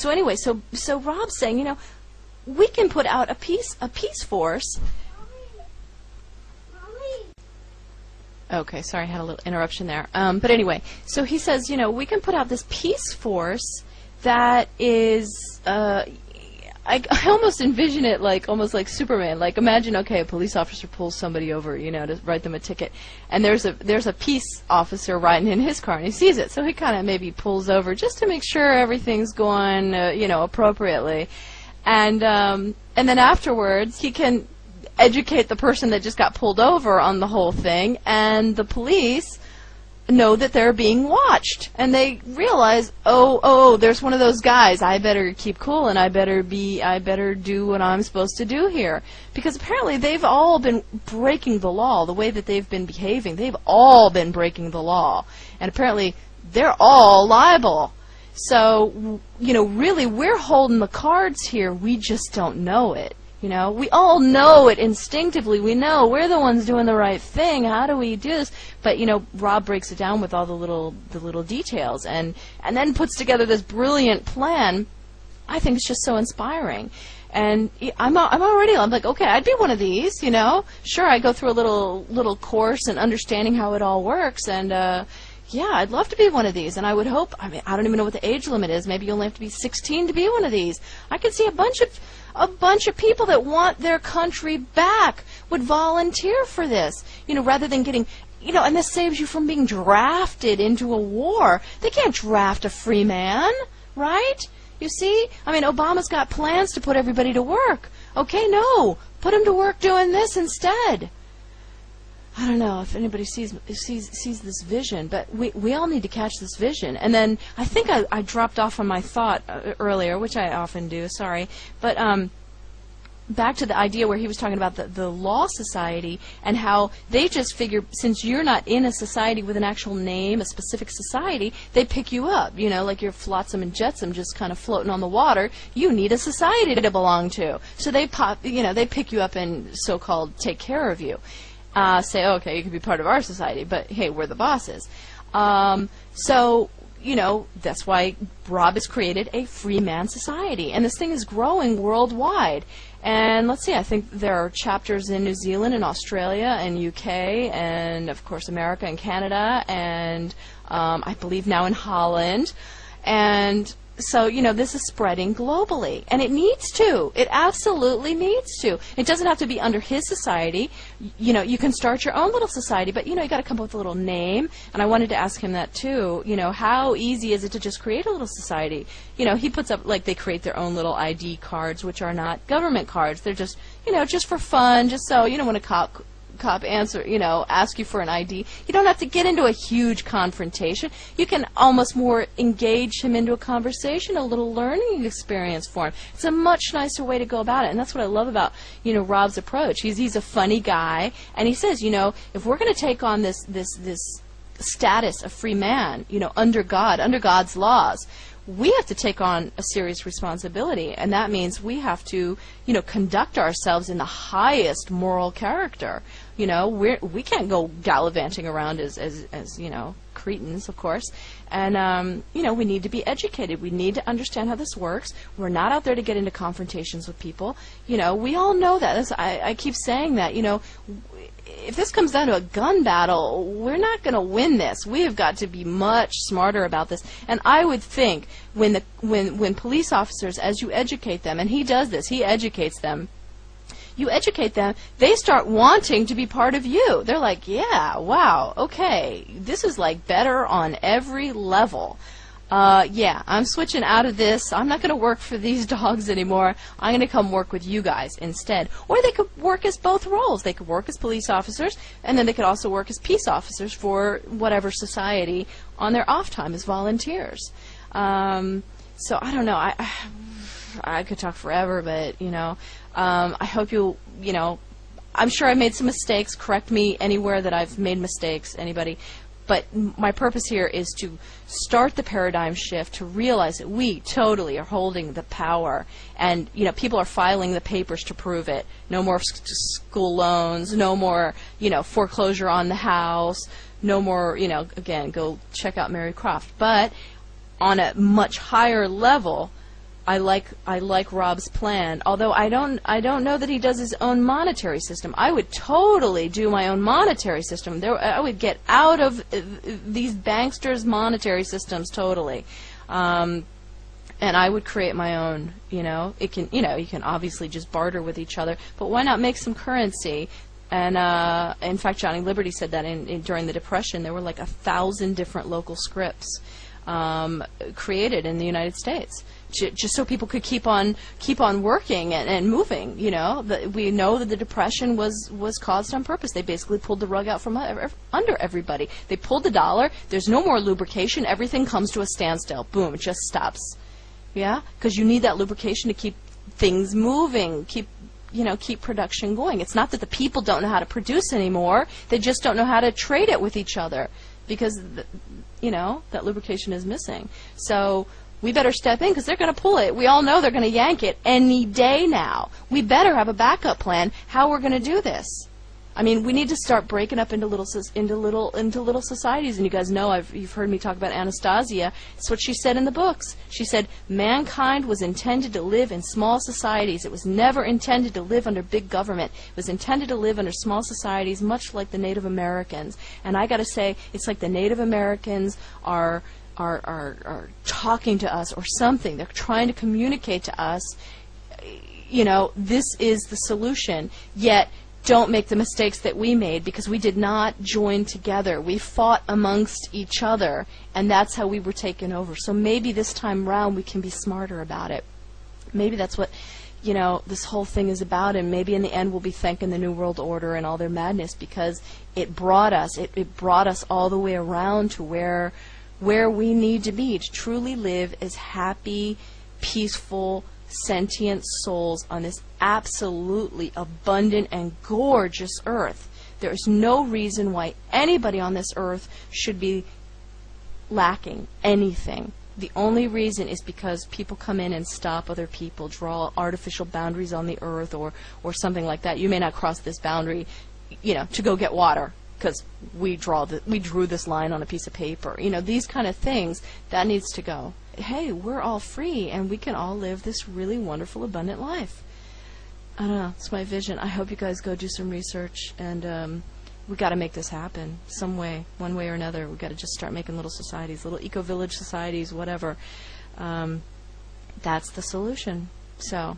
So anyway, so Rob's saying, you know, we can put out a peace force. Okay, sorry, I had a little interruption there. But anyway, so he says, you know, we can put out this peace force that is, I almost envision it like, almost like Superman. Like, imagine, okay, a police officer pulls somebody over, you know, to write them a ticket, and there's a peace officer riding in his car, and he sees it, so he kind of maybe pulls over just to make sure everything's going, you know, appropriately, and then afterwards he can educate the person that just got pulled over on the whole thing, and the police know that they're being watched, and they realize, oh, there's one of those guys. I better keep cool, and I better do what I'm supposed to do here, because apparently they've all been breaking the law. The way that they've been behaving, they've all been breaking the law, and apparently they're all liable. So, you know, really, we're holding the cards here. We just don't know it. You know, we all know it instinctively. We know we're the ones doing the right thing. How do we do this? But, you know, Rob breaks it down with all the little details, and then puts together this brilliant plan. I think it's just so inspiring. And I'm like, okay, I'd be one of these, you know. Sure, I go through a little course in understanding how it all works, and yeah, I'd love to be one of these. And I would hope, I mean, I don't even know what the age limit is. Maybe you only have to be 16 to be one of these. I could see a bunch of people that want their country back would volunteer for this, you know, rather than getting, you know, and this saves you from being drafted into a war. They can't draft a free man, right? You see? I mean, Obama's got plans to put everybody to work. Okay, no, put them to work doing this instead. I don't know if anybody sees this vision, but we all need to catch this vision. And then I think I dropped off on my thought earlier, which I often do, sorry. But back to the idea where he was talking about the law society and how they just figure, since you're not in a society with an actual name, a specific society, they pick you up. You know, like you're flotsam and jetsam, just kind of floating on the water. You need a society to belong to. So they they pick you up and so-called take care of you. Say, okay, you can be part of our society, but hey, we're the bosses. So, you know, that's why Rob has created a free man society, and this thing is growing worldwide. And let's see, I think there are chapters in New Zealand and Australia and UK and, of course, America and Canada and I believe now in Holland. And so, you know, this is spreading globally, and it needs to. It absolutely needs to. It doesn't have to be under his society. You know, you can start your own little society, but, you know, you got to come up with a little name, and I wanted to ask him that, too. You know, how easy is it to just create a little society? You know, he puts up, like, they create their own little ID cards, which are not government cards. They're just, you know, just for fun, just so, you know, when a cop ask you for an ID. You don't have to get into a huge confrontation. You can almost more engage him into a conversation, a little learning experience for him. It's a much nicer way to go about it, and that's what I love about, you know, Rob's approach. He's a funny guy, and he says, you know, if we're going to take on this status of free man, you know, under God's laws, we have to take on a serious responsibility, and that means we have to, you know, conduct ourselves in the highest moral character. You know, we can't go gallivanting around as you know, cretins, of course. And you know, we need to be educated. We need to understand how this works. We're not out there to get into confrontations with people. You know, we all know that. I keep saying that. You know, if this comes down to a gun battle, we're not going to win this. We have got to be much smarter about this. And I would think when police officers, as you educate them, and he does this, he educates them. You educate them, they start wanting to be part of you. They're like, yeah, wow, okay, this is like better on every level. Yeah, I'm switching out of this. I'm not going to work for these dogs anymore. I'm going to come work with you guys instead. Or they could work as both roles. They could work as police officers, and then they could also work as peace officers for whatever society on their off time as volunteers. So I don't know. I could talk forever, but, you know, I hope you know, I'm sure I made some mistakes. Correct me anywhere that I've made mistakes, anybody. But my purpose here is to start the paradigm shift, to realize that we totally are holding the power. And, you know, people are filing the papers to prove it. No more school loans, no more, you know, foreclosure on the house, no more, you know, again, go check out Mary Croft. But on a much higher level, I like Rob's plan, although I don't know that he does his own monetary system. I would totally do my own monetary system. I would get out of these banksters' monetary systems totally, and I would create my own. You can obviously just barter with each other, but why not make some currency? And in fact, Johnny Liberty said that during the Depression there were like 1,000 different local scripts created in the United States, just so people could keep on working and moving. We know that the Depression was caused on purpose. They basically pulled the rug out from under everybody. They pulled the dollar. There's no more lubrication. Everything comes to a standstill. Boom, it just stops. Yeah, because you need that lubrication to keep things moving, keep production going. It's not that the people don't know how to produce anymore. They just don't know how to trade it with each other because that lubrication is missing. So we better step in because they're going to pull it. We all know they're going to yank it any day now. We better have a backup plan how we're going to do this. I mean, we need to start breaking up into little societies. And you guys know you've heard me talk about Anastasia. It's what she said in the books. She said mankind was intended to live in small societies. It was never intended to live under big government. It was intended to live under small societies, much like the Native Americans. And I got to say, it's like the Native Americans are talking to us or something. They're trying to communicate to us. This is the solution. Yet don't make the mistakes that we made because we did not join together. We fought amongst each other, and that's how we were taken over. So maybe this time round we can be smarter about it. Maybe that's what this whole thing is about, and maybe in the end we'll be thanking the New World Order and all their madness because it brought us all the way around to where we need to be to truly live as happy, peaceful, sentient souls on this absolutely abundant and gorgeous earth. There is no reason why anybody on this earth should be lacking anything. The only reason is because people come in and stop other people, draw artificial boundaries on the earth or something like that. You may not cross this boundary, to go get water because we drew this line on a piece of paper. These kind of things, that needs to go. Hey, we're all free and we can all live this really wonderful, abundant life. I don't know. It's my vision. I hope you guys go do some research, and we got to make this happen some way, one way or another. We got to just start making little societies, little eco-village societies, whatever. That's the solution. So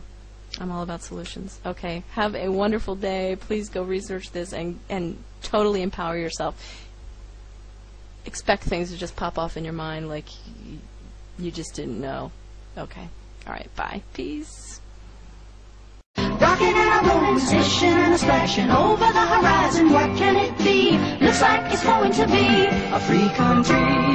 I'm all about solutions. Okay, have a wonderful day. Please go research this and totally empower yourself. Expect things to just pop off in your mind like you just didn't know. Okay. All right. Bye. Peace. Rocking and a rolling, swishing and a splashing over the horizon. What can it be? Looks like it's going to be a free country.